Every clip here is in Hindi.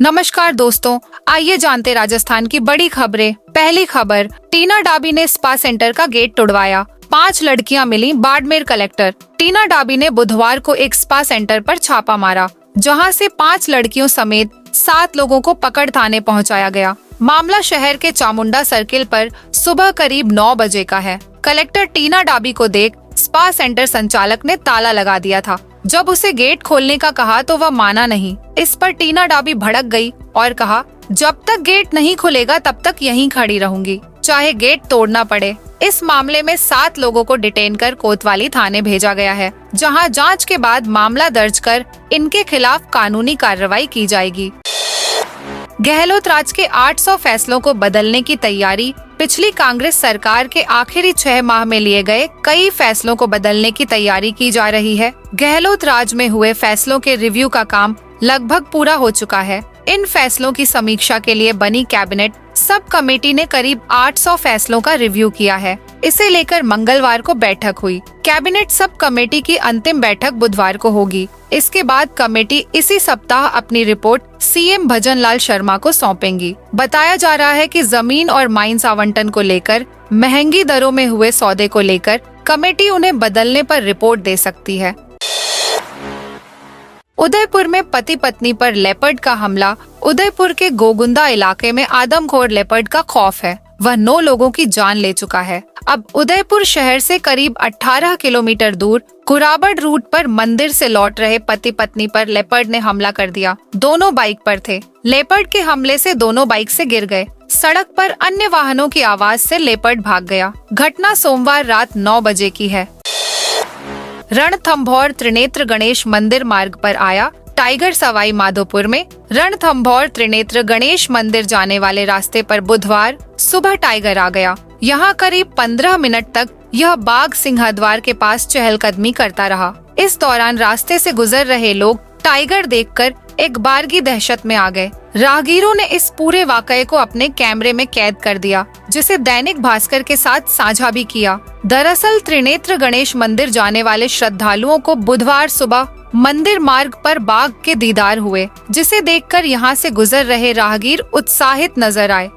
नमस्कार दोस्तों, आइए जानते राजस्थान की बड़ी खबरें। पहली खबर, टीना डाबी ने स्पा सेंटर का गेट तोड़वाया, 5 लड़कियां मिली बाड़मेर कलेक्टर। टीना डाबी ने बुधवार को एक स्पा सेंटर पर छापा मारा, जहां से 5 लड़कियों समेत 7 लोगों को पकड़ थाने पहुंचाया गया। मामला शहर के चामुंडा सर्किल पर सुबह करीब 9 बजे का है। कलेक्टर टीना डाबी को देख स्पा सेंटर संचालक ने ताला लगा दिया था। जब उसे गेट खोलने का कहा तो वह माना नहीं। इस पर टीना डाबी भड़क गई और कहा, जब तक गेट नहीं खुलेगा तब तक यहीं खड़ी रहूंगी, चाहे गेट तोड़ना पड़े। इस मामले में 7 लोगों को डिटेन कर कोतवाली थाने भेजा गया है, जहां जांच के बाद मामला दर्ज कर इनके खिलाफ कानूनी कार्रवाई की जाएगी। गहलोत राज के 800 फैसलों को बदलने की तैयारी। पिछली कांग्रेस सरकार के आखिरी 6 माह में लिए गए कई फैसलों को बदलने की तैयारी की जा रही है। गहलोत राज में हुए फैसलों के रिव्यू का काम लगभग पूरा हो चुका है। इन फैसलों की समीक्षा के लिए बनी कैबिनेट सब कमेटी ने करीब 800 फैसलों का रिव्यू किया है। इसे लेकर मंगलवार को बैठक हुई। कैबिनेट सब कमेटी की अंतिम बैठक बुधवार को होगी। इसके बाद कमेटी इसी सप्ताह अपनी रिपोर्ट सीएम भजन लाल शर्मा को सौंपेंगी। बताया जा रहा है कि जमीन और माइंस आवंटन को लेकर, महंगी दरों में हुए सौदे को लेकर कमेटी उन्हें बदलने पर रिपोर्ट दे सकती है। उदयपुर में पति पत्नी पर लेपर्ड का हमला। उदयपुर के गोगुंदा इलाके में आदमखोर लेपर्ड का खौफ है। वह 9 लोगों की जान ले चुका है। अब उदयपुर शहर से करीब 18 किलोमीटर दूर कुराबड़ रूट पर मंदिर से लौट रहे पति पत्नी पर लेपर्ड ने हमला कर दिया। दोनों बाइक पर थे। लेपर्ड के हमले से दोनों बाइक से गिर गए। सड़क पर अन्य वाहनों की आवाज से लेपर्ड भाग गया। घटना सोमवार रात 9 बजे की है। रणथंभौर त्रिनेत्र गणेश मंदिर मार्ग पर आया टाइगर। सवाई माधोपुर में रणथंभौर त्रिनेत्र गणेश मंदिर जाने वाले रास्ते पर बुधवार सुबह टाइगर आ गया। यहाँ करीब 15 मिनट तक यह बाघ सिंहद्वार के पास चहलकदमी करता रहा। इस दौरान रास्ते से गुजर रहे लोग टाइगर देखकर एक बारगी दहशत में आ गए। राहगीरों ने इस पूरे वाकये को अपने कैमरे में कैद कर दिया, जिसे दैनिक भास्कर के साथ साझा भी किया। दरअसल त्रिनेत्र गणेश मंदिर जाने वाले श्रद्धालुओं को बुधवार सुबह मंदिर मार्ग पर बाघ के दीदार हुए, जिसे देखकर यहाँ से गुजर रहे राहगीर उत्साहित नजर आए।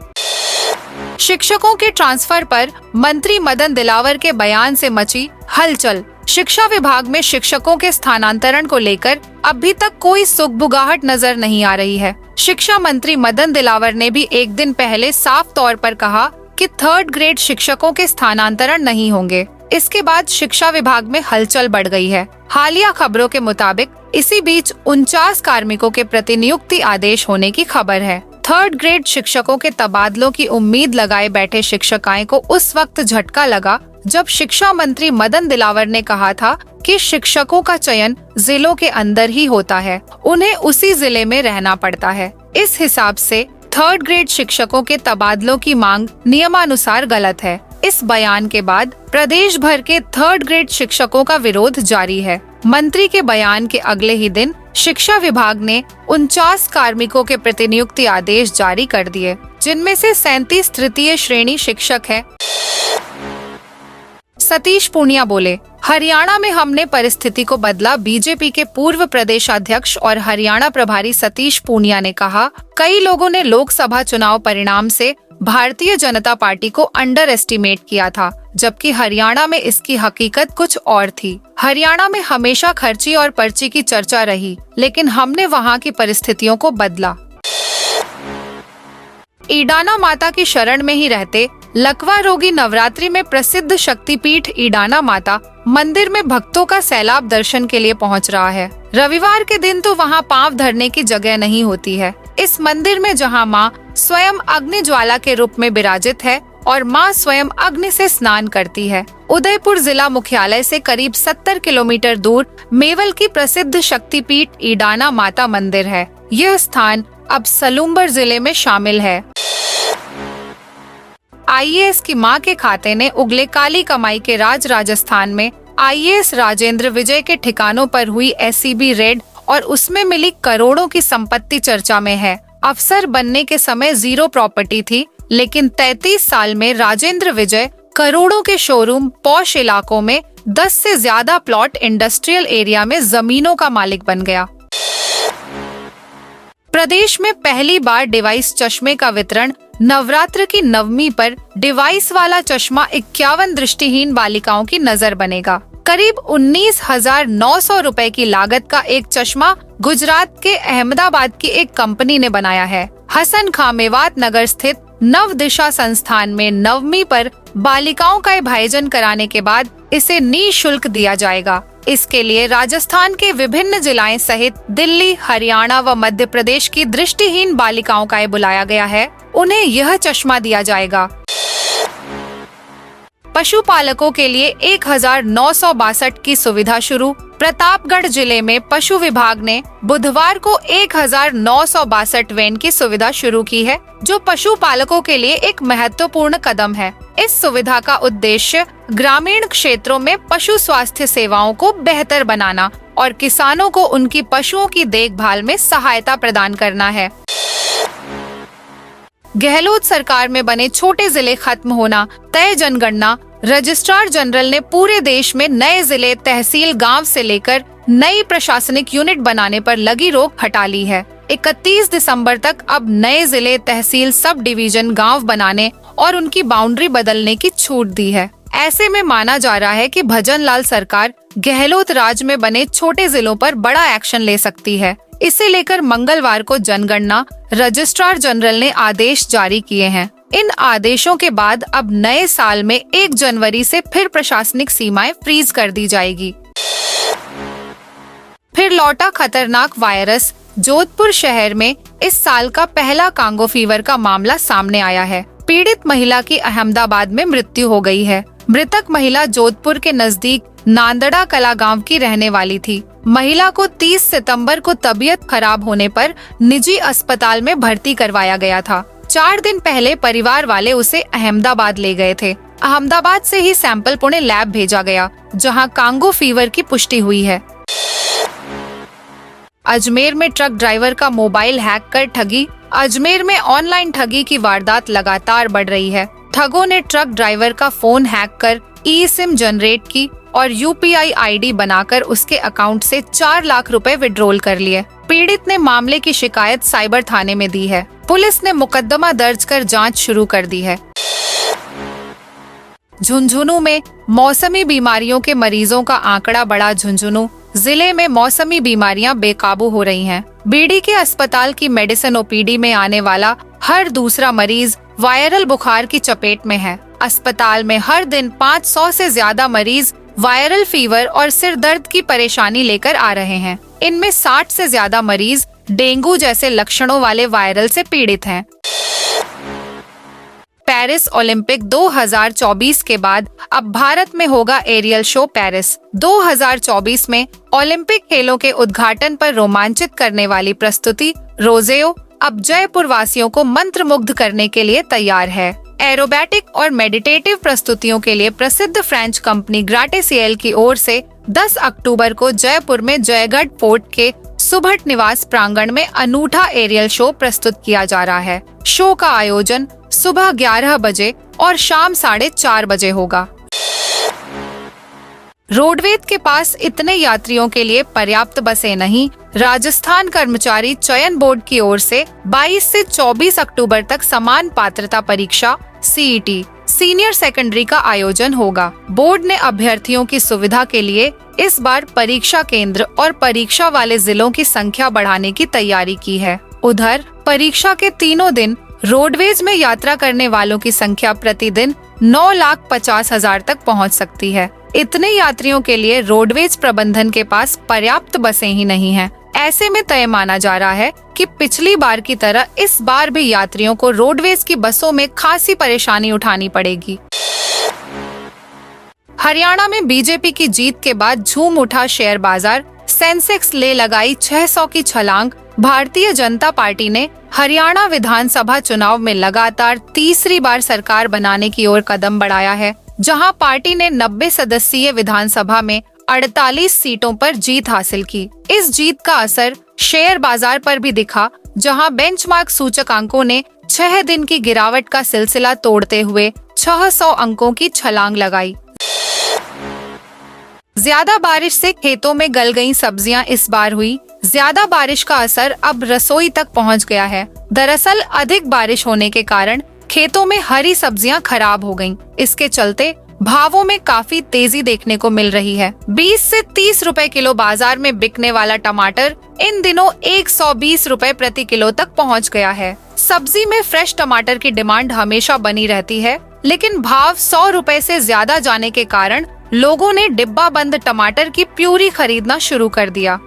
शिक्षकों के ट्रांसफर पर मंत्री मदन दिलावर के बयान से मची हलचल। शिक्षा विभाग में शिक्षकों के स्थानांतरण को लेकर अभी तक कोई सुगबुगाहट नजर नहीं आ रही है। शिक्षा मंत्री मदन दिलावर ने भी एक दिन पहले साफ तौर पर कहा कि 3rd ग्रेड शिक्षकों के स्थानांतरण नहीं होंगे। इसके बाद शिक्षा विभाग में हलचल बढ़ गई है। हालिया खबरों के मुताबिक इसी बीच 49 कार्मिकों के प्रतिनियुक्ति आदेश होने की खबर है। 3rd ग्रेड शिक्षकों के तबादलों की उम्मीद लगाए बैठे शिक्षकाएं को उस वक्त झटका लगा जब शिक्षा मंत्री मदन दिलावर ने कहा था कि शिक्षकों का चयन जिलों के अंदर ही होता है, उन्हें उसी जिले में रहना पड़ता है। इस हिसाब से 3rd ग्रेड शिक्षकों के तबादलों की मांग नियमानुसार गलत है। इस बयान के बाद प्रदेश भर के 3rd ग्रेड शिक्षकों का विरोध जारी है। मंत्री के बयान के अगले ही दिन शिक्षा विभाग ने 49 कार्मिकों के प्रतिनियुक्ति आदेश जारी कर दिए, जिनमें से 37 तृतीय श्रेणी शिक्षक हैं। सतीश पूनिया बोले, हरियाणा में हमने परिस्थिति को बदला। बीजेपी के पूर्व प्रदेशाध्यक्ष और हरियाणा प्रभारी सतीश पूनिया ने कहा, कई लोगों ने लोकसभा चुनाव परिणाम से भारतीय जनता पार्टी को अंडर एस्टिमेट किया था, जबकि हरियाणा में इसकी हकीकत कुछ और थी। हरियाणा में हमेशा खर्ची और पर्ची की चर्चा रही, लेकिन हमने वहाँ की परिस्थितियों को बदला। ईडाना माता की शरण में ही रहते लकवा रोगी नवरात्रि में प्रसिद्ध शक्तिपीठ ईडाना माता मंदिर में भक्तों का सैलाब दर्शन के लिए पहुंच रहा है। रविवार के दिन तो वहां पांव धरने की जगह नहीं होती है। इस मंदिर में जहां मां स्वयं अग्नि ज्वाला के रूप में विराजित है और मां स्वयं अग्नि से स्नान करती है। उदयपुर जिला मुख्यालय से करीब 70 किलोमीटर दूर मेवल की प्रसिद्ध शक्तिपीठ ईडाना माता मंदिर है। यह स्थान अब सलूम्बर जिले में शामिल है। आईएएस की मां के खाते ने उगले काली कमाई के राज। राजस्थान में आईएएस राजेंद्र विजय के ठिकानों पर हुई एसीबी रेड और उसमें मिली करोड़ों की संपत्ति चर्चा में है। अफसर बनने के समय 0 प्रॉपर्टी थी, लेकिन 33 साल में राजेंद्र विजय करोड़ों के शोरूम, पॉश इलाकों में 10 से ज्यादा प्लॉट, इंडस्ट्रियल एरिया में जमीनों का मालिक बन गया। प्रदेश में पहली बार डिवाइस चश्मे का वितरण। नवरात्र की नवमी पर डिवाइस वाला चश्मा 51 दृष्टिहीन बालिकाओं की नजर बनेगा। करीब 19,900 रुपए की लागत का एक चश्मा गुजरात के अहमदाबाद की एक कंपनी ने बनाया है। हसन खां मेवात नगर स्थित नव दिशा संस्थान में नवमी पर बालिकाओं का भाईजन कराने के बाद इसे निःशुल्क दिया जाएगा। इसके लिए राजस्थान के विभिन्न जिलाएं सहित दिल्ली, हरियाणा व मध्य प्रदेश की दृष्टिहीन बालिकाओं का बुलाया गया है। उन्हें यह चश्मा दिया जाएगा। पशुपालकों के लिए 1962 की सुविधा शुरू। प्रतापगढ़ जिले में पशु विभाग ने बुधवार को 1962 वैन की सुविधा शुरू की है, जो पशुपालकों के लिए एक महत्वपूर्ण कदम है। इस सुविधा का उद्देश्य ग्रामीण क्षेत्रों में पशु स्वास्थ्य सेवाओं को बेहतर बनाना और किसानों को उनकी पशुओं की देखभाल में सहायता प्रदान करना है। गहलोत सरकार में बने छोटे जिले खत्म होना तय। जनगणना रजिस्ट्रार जनरल ने पूरे देश में नए जिले, तहसील, गांव से लेकर नई प्रशासनिक यूनिट बनाने पर लगी रोक हटा ली है। 31 दिसंबर तक अब नए जिले, तहसील, सब डिवीजन, गांव बनाने और उनकी बाउंड्री बदलने की छूट दी है। ऐसे में माना जा रहा है कि भजनलाल सरकार गहलोत राज में बने छोटे जिलों पर बड़ा एक्शन ले सकती है। इसे लेकर मंगलवार को जनगणना रजिस्ट्रार जनरल ने आदेश जारी किए हैं। इन आदेशों के बाद अब नए साल में 1 जनवरी से फिर प्रशासनिक सीमाएं फ्रीज कर दी जाएगी। फिर लौटा खतरनाक वायरस। जोधपुर शहर में इस साल का पहला कांगो फीवर का मामला सामने आया है। पीड़ित महिला की अहमदाबाद में मृत्यु हो गई है। मृतक महिला जोधपुर के नजदीक नांदड़ा कला गांव की रहने वाली थी। महिला को 30 सितंबर को तबीयत खराब होने पर निजी अस्पताल में भर्ती करवाया गया था। 4 दिन पहले परिवार वाले उसे अहमदाबाद ले गए थे। अहमदाबाद से ही सैंपल पुणे लैब भेजा गया, जहां कांगो फीवर की पुष्टि हुई है। अजमेर में ट्रक ड्राइवर का मोबाइल हैक कर ठगी। अजमेर में ऑनलाइन ठगी की वारदात लगातार बढ़ रही है। ठगों ने ट्रक ड्राइवर का फोन हैक कर ई-सिम जनरेट की और यूपीआई आईडी बनाकर उसके अकाउंट से 4 लाख रुपए विड्रॉल कर लिए। पीड़ित ने मामले की शिकायत साइबर थाने में दी है। पुलिस ने मुकदमा दर्ज कर जांच शुरू कर दी है। झुंझुनू में मौसमी बीमारियों के मरीजों का आंकड़ा बढ़ा। झुंझुनू जिले में मौसमी बीमारियां बेकाबू हो रही हैं। बीडी के अस्पताल की मेडिसिन ओपीडी में आने वाला हर दूसरा मरीज वायरल बुखार की चपेट में है। अस्पताल में हर दिन 500 से ज्यादा मरीज वायरल फीवर और सिर दर्द की परेशानी लेकर आ रहे हैं। इनमें 60 से ज्यादा मरीज डेंगू जैसे लक्षणों वाले वायरल से पीड़ित हैं। पेरिस ओलंपिक 2024 के बाद अब भारत में होगा एरियल शो। पेरिस 2024 में ओलंपिक खेलों के उद्घाटन पर रोमांचित करने वाली प्रस्तुति रोजेओ अब जयपुर वासियों को मंत्रमुग्ध करने के लिए तैयार है। एरोबैटिक और मेडिटेटिव प्रस्तुतियों के लिए प्रसिद्ध फ्रेंच कंपनी ग्राटेसियल की ओर से 10 अक्टूबर को जयपुर में जयगढ़ फोर्ट के सुभट निवास प्रांगण में अनूठा एरियल शो प्रस्तुत किया जा रहा है। शो का आयोजन सुबह 11 बजे और शाम 4:30 बजे होगा। रोडवेज के पास इतने यात्रियों के लिए पर्याप्त बसें नहीं। राजस्थान कर्मचारी चयन बोर्ड की ओर से 22 से 24 अक्टूबर तक समान पात्रता परीक्षा सीईटी सीनियर सेकेंडरी का आयोजन होगा। बोर्ड ने अभ्यर्थियों की सुविधा के लिए इस बार परीक्षा केंद्र और परीक्षा वाले जिलों की संख्या बढ़ाने की तैयारी की है। उधर परीक्षा के तीनों दिन रोडवेज में यात्रा करने वालों की संख्या प्रतिदिन 9,50,000 तक पहुंच सकती है। इतने यात्रियों के लिए रोडवेज प्रबंधन के पास पर्याप्त बसें ही नहीं हैं। ऐसे में तय माना जा रहा है कि पिछली बार की तरह इस बार भी यात्रियों को रोडवेज की बसों में खासी परेशानी उठानी पड़ेगी। हरियाणा में बीजेपी की जीत के बाद झूम उठा शेयर बाजार। सेंसेक्स ले लगाई 600 की छलांग। भारतीय जनता पार्टी ने हरियाणा विधानसभा चुनाव में लगातार तीसरी बार सरकार बनाने की ओर कदम बढ़ाया है, जहां पार्टी ने 90 सदस्यीय विधानसभा में 48 सीटों पर जीत हासिल की। इस जीत का असर शेयर बाजार पर भी दिखा, जहां बेंचमार्क सूचकांकों ने 6 दिन की गिरावट का सिलसिला तोड़ते हुए 600 अंकों की छलांग लगाई। ज्यादा बारिश से खेतों में गल गई सब्जियां इस बार हुई। ज्यादा बारिश का असर अब रसोई तक पहुंच गया है। दरअसल अधिक बारिश होने के कारण खेतों में हरी सब्जियां खराब हो गईं। इसके चलते भावों में काफी तेजी देखने को मिल रही है। 20 से 30 रुपए किलो बाजार में बिकने वाला टमाटर इन दिनों 120 रुपए प्रति किलो तक पहुंच गया है। सब्जी में फ्रेश टमाटर की डिमांड हमेशा बनी रहती है, लेकिन भाव 100 रुपए से ज्यादा जाने के कारण लोगों ने डिब्बा बंद टमाटर की प्यूरी खरीदना शुरू कर दिया।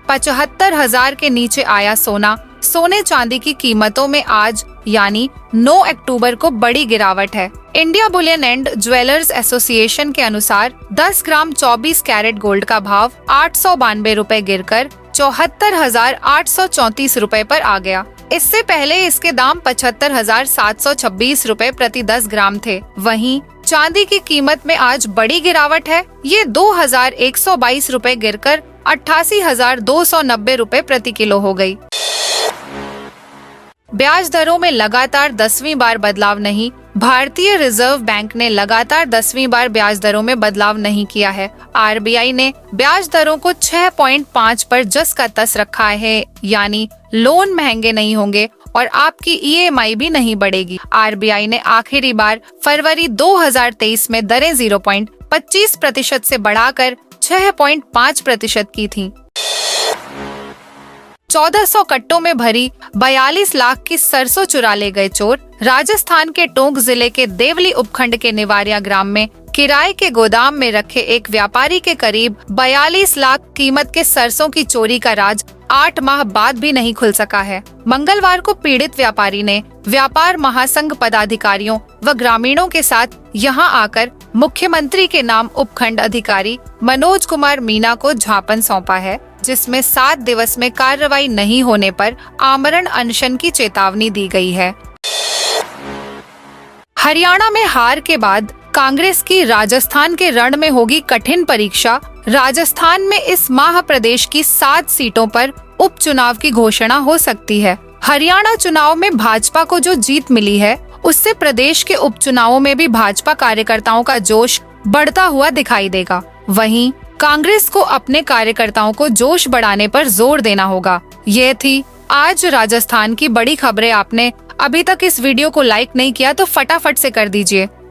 75,000 के नीचे आया सोना। सोने चांदी की कीमतों में आज यानी 9 अक्टूबर को बड़ी गिरावट है। India Boolean and jewellers association के अनुसार 10 ग्राम 24 कैरेट गोल्ड का भाव 892 रुपए गिरकर 74,834 रुपए पर आ गया। इससे पहले इसके दाम 75,726 रुपए प्रति 10 ग्राम थे। वहीं चांदी की कीमत में आज बड़ी गिरावट है। ये 2,122 रुपए गिरकर 88,290 रुपए प्रति किलो हो गई। ब्याज दरों में लगातार 10वीं बार बदलाव नहीं। भारतीय रिजर्व बैंक ने लगातार 10वीं बार ब्याज दरों में बदलाव नहीं किया है। आरबीआई ने ब्याज दरों को 6.5 पर जस का तस रखा है, यानी लोन महंगे नहीं होंगे और आपकी ईएमआई भी नहीं बढ़ेगी। आरबीआई ने आखिरी बार फरवरी 2023 में दरें 0.25% से बढ़ाकर 6.5% की थीं। 1400 कट्टों में भरी 42 लाख की सरसों चुरा ले गए चोर। राजस्थान के टोंक जिले के देवली उपखंड के निवारिया ग्राम में किराए के गोदाम में रखे एक व्यापारी के करीब 42 लाख कीमत के सरसों की चोरी का राज 8 माह बाद भी नहीं खुल सका है। मंगलवार को पीड़ित व्यापारी ने व्यापार महासंघ पदाधिकारियों व ग्रामीणों के साथ यहां आकर मुख्यमंत्री के नाम उपखंड अधिकारी मनोज कुमार मीना को ज्ञापन सौंपा है, जिसमें 7 दिवस में कार्रवाई नहीं होने पर आमरण अनशन की चेतावनी दी गई है। हरियाणा में हार के बाद कांग्रेस की राजस्थान के रण में होगी कठिन परीक्षा। राजस्थान में इस माह प्रदेश की 7 सीटों पर उपचुनाव की घोषणा हो सकती है। हरियाणा चुनाव में भाजपा को जो जीत मिली है, उससे प्रदेश के उपचुनावों में भी भाजपा कार्यकर्ताओं का जोश बढ़ता हुआ दिखाई देगा। वहीं कांग्रेस को अपने कार्यकर्ताओं को जोश बढ़ाने पर जोर देना होगा। ये थी आज राजस्थान की बड़ी खबरें। आपने अभी तक इस वीडियो को लाइक नहीं किया तो फटाफट से कर दीजिए